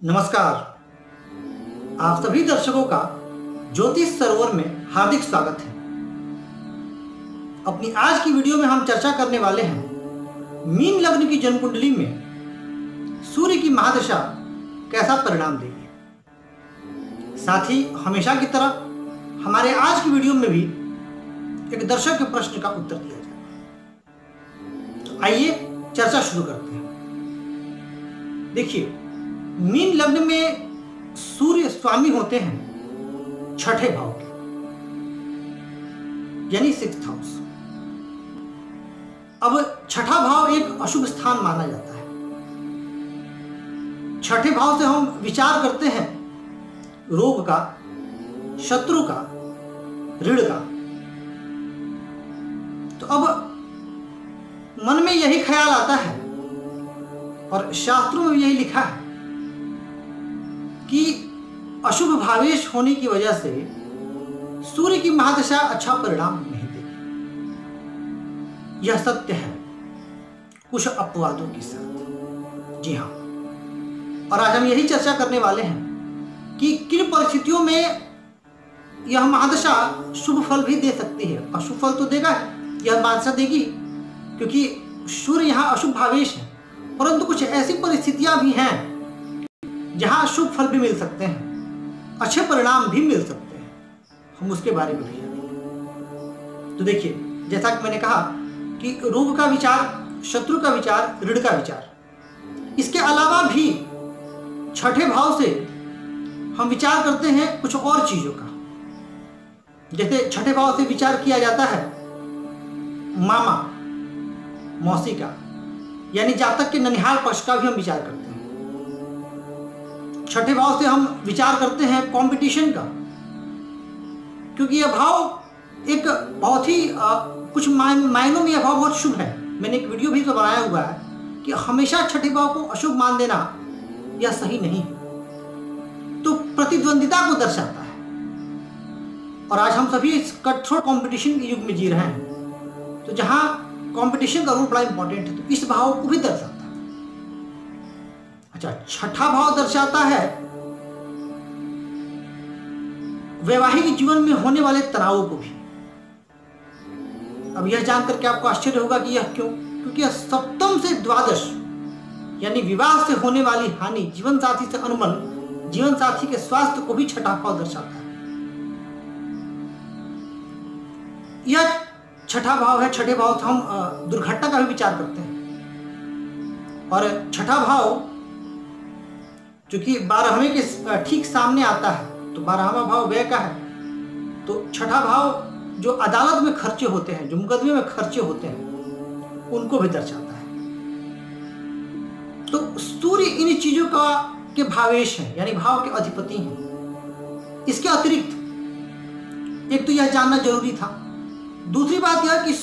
नमस्कार। आप सभी दर्शकों का ज्योतिष सरोवर में हार्दिक स्वागत है। अपनी आज की वीडियो में हम चर्चा करने वाले हैं मीन लग्न की जन्म कुंडली में सूर्य की महादशा कैसा परिणाम देगी। साथ ही हमेशा की तरह हमारे आज की वीडियो में भी एक दर्शक के प्रश्न का उत्तर दिया जाएगा। तो आइए चर्चा शुरू करते हैं। देखिए, मीन लग्न में सूर्य स्वामी होते हैं छठे भाव के, यानी 6th हाउस। अब छठा भाव एक अशुभ स्थान माना जाता है। छठे भाव से हम विचार करते हैं रोग का, शत्रु का, ऋण का। तो अब मन में यही ख्याल आता है और शास्त्रों में यही लिखा है कि अशुभ भावेश होने की वजह से सूर्य की महादशा अच्छा परिणाम नहीं देगी। यह सत्य है कुछ अपवादों के साथ। जी हाँ, और आज हम यही चर्चा करने वाले हैं कि किन परिस्थितियों में यह महादशा शुभ फल भी दे सकती है। अशुभ फल तो देगा, यह बादशाह देगी क्योंकि सूर्य यहाँ अशुभ भावेश है, परंतु कुछ ऐसी परिस्थितियां भी हैं जहां शुभ फल भी मिल सकते हैं, अच्छे परिणाम भी मिल सकते हैं। हम उसके बारे में भी जानेंगे। तो देखिए, जैसा कि मैंने कहा कि रोग का विचार, शत्रु का विचार, ऋण का विचार, इसके अलावा भी छठे भाव से हम विचार करते हैं कुछ और चीजों का। जैसे छठे भाव से विचार किया जाता है मामा मौसी का, यानी जातक के ननिहाल पक्ष का भी हम विचार करते हैं। छठे भाव से हम विचार करते हैं कंपटीशन का, क्योंकि यह भाव एक बहुत ही कुछ मायनों में यह भाव बहुत शुभ है। मैंने एक वीडियो भी तो बनाया हुआ है कि हमेशा छठे भाव को अशुभ मान देना यह सही नहीं है। तो प्रतिद्वंदिता को दर्शाता है, और आज हम सभी इस कठोर कंपटीशन के युग में जी रहे हैं, तो जहां कंपटीशन का रोल बड़ा इंपॉर्टेंट है, तो इस भाव को भी दर्शाता है। अच्छा, छठा भाव दर्शाता है वैवाहिक जीवन में होने वाले तनावों को भी। अब यह जानकर के आपको आश्चर्य होगा कि यह क्यों? क्योंकि यह सप्तम से द्वादश, यानी विवाह से होने वाली हानि, जीवन साथी से अनुबंध, जीवन साथी के स्वास्थ्य को भी छठा भाव दर्शाता है। यह छठा भाव है। छठे भाव से हम दुर्घटना का भी विचार करते हैं। और छठा भाव चूंकि 12वें के ठीक सामने आता है, तो 12वां भाव व्यय का है, तो छठा भाव जो अदालत में खर्चे होते हैं, जो मुकदमे में खर्चे होते हैं, उनको भी दर्शाता है। तो सूर्य इन चीजों का के भावेश है, यानी भाव के अधिपति हैं। इसके अतिरिक्त एक तो यह जानना जरूरी था। दूसरी बात यह कि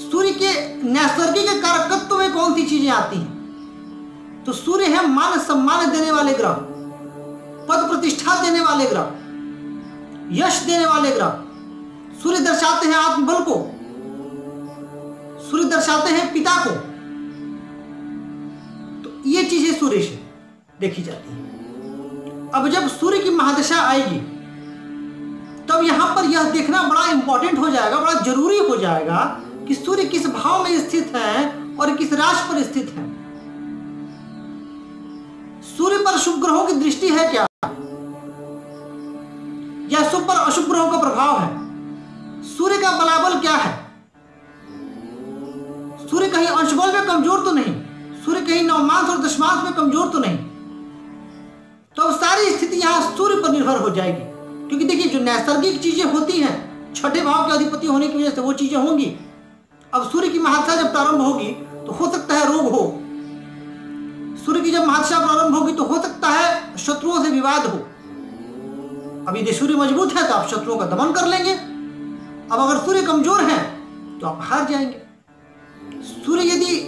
सूर्य के नैसर्गिक कारकत्व में कौन सी चीजें आती हैं। तो सूर्य है मान सम्मान देने वाले ग्रह, पद प्रतिष्ठा देने वाले ग्रह, यश देने वाले ग्रह। सूर्य दर्शाते हैं आत्मबल को, सूर्य दर्शाते हैं पिता को। तो ये चीजें सूर्य से देखी जाती हैं। अब जब सूर्य की महादशा आएगी, तब यहां पर यह देखना बड़ा इंपॉर्टेंट हो जाएगा, बड़ा जरूरी हो जाएगा कि सूर्य किस भाव में स्थित है और किस राशि पर स्थित है। सूर्य पर शुभ ग्रहों की दृष्टि है क्या, या शुभ पर अशुभ ग्रहों का प्रभाव है? सूर्य का बलाबल क्या है? सूर्य कहीं अंशबल में कमजोर तो नहीं, सूर्य कहीं नवमांश और दशमांश में कमजोर तो नहीं। तो अब सारी स्थिति यहां सूर्य पर निर्भर हो जाएगी। क्योंकि देखिए, जो नैसर्गिक चीजें होती हैं, छठे भाव के अधिपति होने की वजह से वो चीजें होंगी। अब सूर्य की महादशा जब प्रारंभ होगी तो हो सकता है रोग हो। सूर्य की जब महादशा प्रारंभ होगी तो हो सकता है शत्रुओं से विवाद हो। अब यदि सूर्य मजबूत है तो आप शत्रुओं का दमन कर लेंगे। अब अगर सूर्य कमजोर है तो आप हार जाएंगे। सूर्य यदि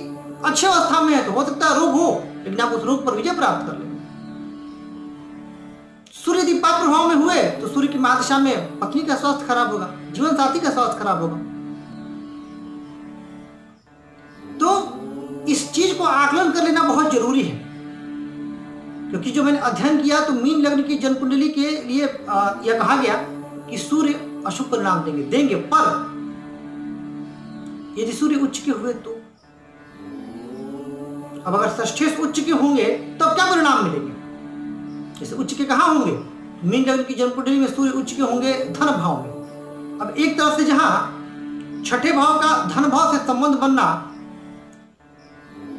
अच्छे अवस्था में है तो हो सकता है रोग हो, लेकिन आप उस रोग पर विजय प्राप्त कर लेंगे। सूर्य यदि पाप प्रभाव में हुए तो सूर्य की महादशा में पत्नी का स्वास्थ्य खराब होगा, जीवन साथी का स्वास्थ्य खराब होगा। तो इस चीज को आकलन कर लेना बहुत जरूरी है, क्योंकि जो मैंने अध्ययन किया तो मीन लग्न की जन्म कुंडली के लिए यह कहा गया कि सूर्य अशुभ परिणाम देंगे, पर यदि सूर्य उच्च के हुए तो, अब अगर षष्ठेश उच्च के होंगे तब क्या परिणाम मिलेंगे? जैसे उच्च के कहाँ होंगे? मीन लग्न की जन्म कुंडली में सूर्य उच्च के होंगे धन भाव में। अब एक तरफ से जहां छठे भाव का धन भाव से संबंध बनना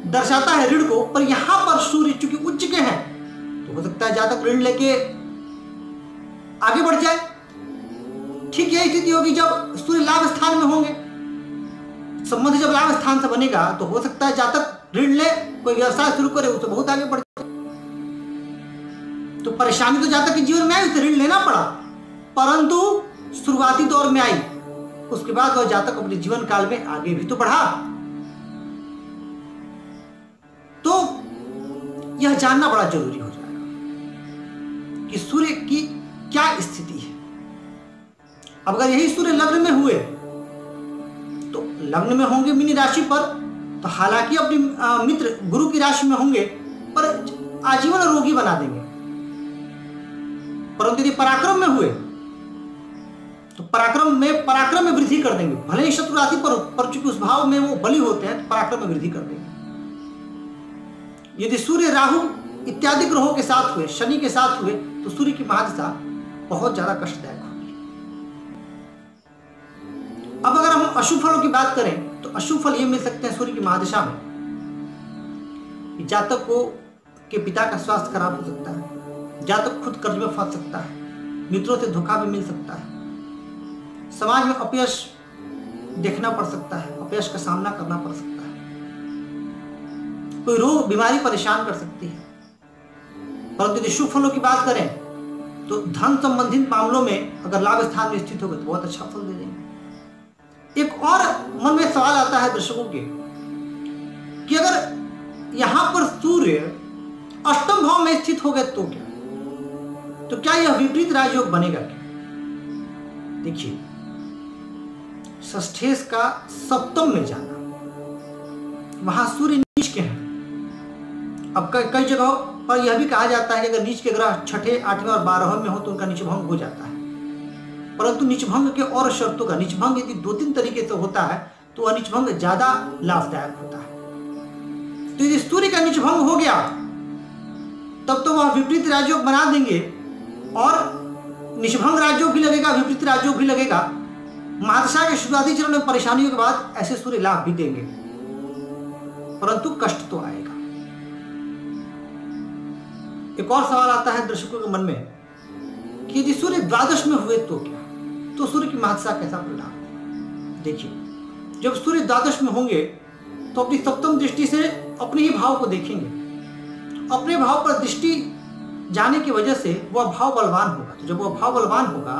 दर्शाता है ऋण को, पर यहां पर सूर्य चूंकि उच्च के हैं तो हो सकता है जातक ऋण लेके आगे बढ़ जाए। ठीक यही स्थिति होगी जब सूर्य लाभ स्थान में होंगे, संबंध जब लाभ स्थान से बनेगा तो हो सकता है जातक ऋण ले, कोई व्यवसाय शुरू करे, उसे बहुत आगे बढ़ जाए। तो परेशानी तो जातक के जीवन में आई, उसे ऋण लेना पड़ा, परंतु शुरुआती दौर में आई, उसके बाद वह जातक अपने जीवन काल में आगे भी तो बढ़ा। तो यह जानना बड़ा जरूरी हो जाएगा कि सूर्य की क्या स्थिति है। अब अगर यही सूर्य लग्न में हुए तो लग्न में होंगे मीन राशि पर, तो हालांकि अपनी मित्र गुरु की राशि में होंगे पर आजीवन रोगी बना देंगे, परंतु यदि पराक्रम में हुए तो पराक्रम में वृद्धि कर देंगे। भले ही शत्रु राशि पर चूंकि उस भाव में वो बली होते हैं तो पराक्रम में वृद्धि कर देंगे। यदि सूर्य राहु इत्यादि ग्रहों के साथ हुए, शनि के साथ हुए, तो सूर्य की महादशा बहुत ज्यादा कष्टदायक होगी। अब अगर हम अशुभ फलों की बात करें तो अशुभ फल ये मिल सकते हैं सूर्य की महादशा में, जातक को के पिता का स्वास्थ्य खराब हो सकता है, जातक खुद कर्ज में फंस सकता है, मित्रों से धोखा भी मिल सकता है, समाज में अपयश देखना पड़ सकता है, अपयश का सामना करना पड़ सकता है, कोई रोग बीमारी परेशान कर सकती है। परंतु यदि शुभ फलों की बात करें तो धन संबंधित मामलों में अगर लाभ स्थान में स्थित होगा तो बहुत अच्छा फल दे देंगे। एक और मन में सवाल आता है दर्शकों के कि अगर यहां पर सूर्य अष्टम भाव में स्थित हो गए तो क्या यह विपरीत राजयोग बनेगा क्या? देखिए, षष्ठेश का सप्तम में जाना, वहां सूर्य नीच के हैं। अब कई जगहों पर यह भी कहा जाता है कि अगर नीच के ग्रह छठे, आठवें और 12वें में हो तो उनका नीचभंग हो जाता है, परंतु नीचभंग के और शर्तों का, नीचभंग यदि 2-3 तरीके से होता है तो वह नीचभंग ज्यादा लाभदायक होता है। तो यदि सूर्य का नीचभंग हो गया तब तो वह विपरीत राजयोग बना देंगे, और नीचभंग राजयोग भी लगेगा, विपरीत राजयोग भी लगेगा। महादशा के शुरुआती चरण में परेशानियों के बाद ऐसे सूर्य लाभ भी देंगे, परंतु कष्ट तो आएगा। एक और सवाल आता है दर्शकों के मन में कि यदि सूर्य द्वादश में हुए तो क्या, तो सूर्य की महादशा कैसा परिणाम? देखिए, जब सूर्य द्वादश में होंगे तो अपनी सप्तम दृष्टि से अपने ही भाव को देखेंगे, अपने भाव पर दृष्टि जाने की वजह से वह भाव बलवान होगा। तो जब वह भाव बलवान होगा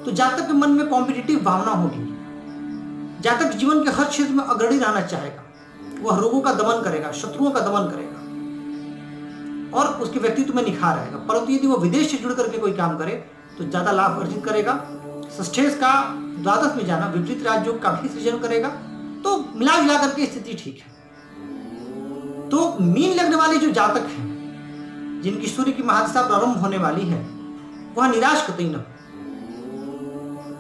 तो जातक के मन में कॉम्पिटिटिव भावना होगी, जातक जीवन के हर क्षेत्र में अग्रणी रहना चाहेगा, वह रोगों का दमन करेगा, शत्रुओं का दमन करेगा और उसके व्यक्तित्व में निखार आएगा। परंतु यदि वो विदेश से जुड़ करके कोई काम करे तो ज्यादा लाभ अर्जित करेगा। षष्ठेश का द्वादश में जाना विपरीत राजयोग का भी सृजन करेगा। तो मिला जुला करके स्थिति ठीक है। तो मीन लग्न वाले जो जातक हैं जिनकी सूर्य की महादशा प्रारंभ होने वाली है, वह निराश कतई न हो।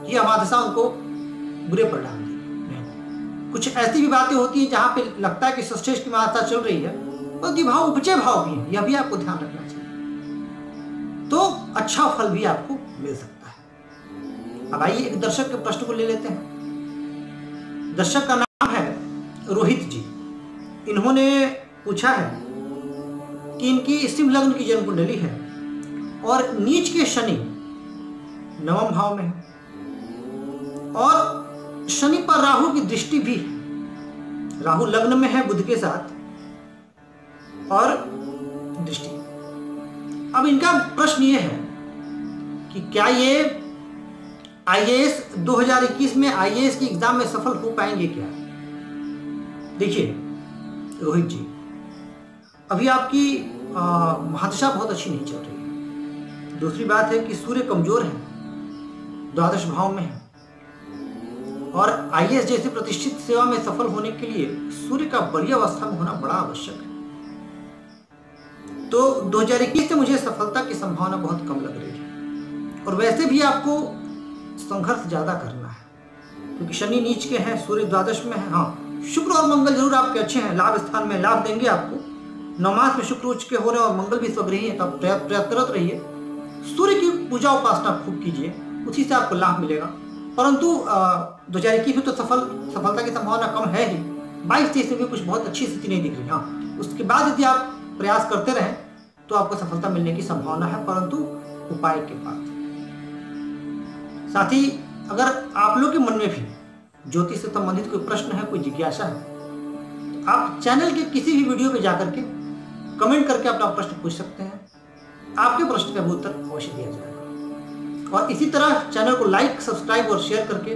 यह महादशा उनको बुरे परिणाम देगी। कुछ ऐसी भी बातें होती हैं जहां पे लगता है कि षष्ठेश की महादशा चल रही है, परंतु भाव उपचय भाव भी है, यह भी आपको ध्यान रखना चाहिए। तो अच्छा फल भी आपको मिल सकता है। अब आइए एक दर्शक के प्रश्न को ले लेते हैं। दर्शक का नाम है रोहित जी। इन्होंने पूछा है कि इनकी सिंह लग्न की जन्म कुंडली है और नीच के शनि नवम भाव में है और शनि पर राहु की दृष्टि भी है। राहु लग्न में है बुध के साथ और दृष्टि। अब इनका प्रश्न ये है कि क्या ये आईएएस 2021 में आईएएस की एग्जाम में सफल हो पाएंगे क्या? देखिए रोहित जी, अभी आपकी महादशा बहुत अच्छी नहीं चल रही है। दूसरी बात है कि सूर्य कमजोर है, द्वादश भाव में है और आईएएस जैसे प्रतिष्ठित सेवा में सफल होने के लिए सूर्य का बड़ी अवस्था में होना बड़ा आवश्यक है। तो 2021 से मुझे सफलता की संभावना बहुत कम लग रही है। और वैसे भी आपको संघर्ष ज़्यादा करना है, क्योंकि शनि नीच के हैं, सूर्य द्वादश में है। हाँ, शुक्र और मंगल जरूर आपके अच्छे हैं, लाभ स्थान में लाभ देंगे आपको। नवमास में शुक्र उच्च के हो रहे हैं और मंगल भी स्वग्रही है, तो आप प्रयत्नरत रहिए। सूर्य की पूजा उपासना खूब कीजिए, उसी से आपको लाभ मिलेगा। परंतु 2021 में तो सफलता की संभावना कम है ही। 22-23 में भी कुछ बहुत अच्छी स्थिति नहीं दिख रही। हाँ, उसके बाद यदि आप प्रयास करते रहें तो आपको सफलता मिलने की संभावना है, परंतु उपाय के बाद। साथ ही अगर आप लोग के मन में भी ज्योतिष से संबंधित कोई प्रश्न है, कोई जिज्ञासा है, तो आप चैनल के किसी भी वीडियो पे जाकर के कमेंट करके अपना प्रश्न पूछ सकते हैं। आपके प्रश्न का उत्तर अवश्य दिया जाएगा। और इसी तरह चैनल को लाइक, सब्सक्राइब और शेयर करके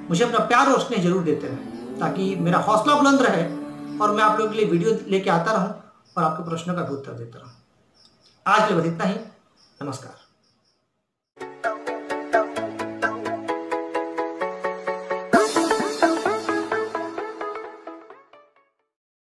मुझे अपना प्यार और स्नेह जरूर देते रहें, ताकि मेरा हौसला बुलंद रहे और मैं आप लोगों के लिए वीडियो लेके आता रहूं और आपके प्रश्नों का भी उत्तर देता रहूं। आज के लिए बस इतना ही। नमस्कार।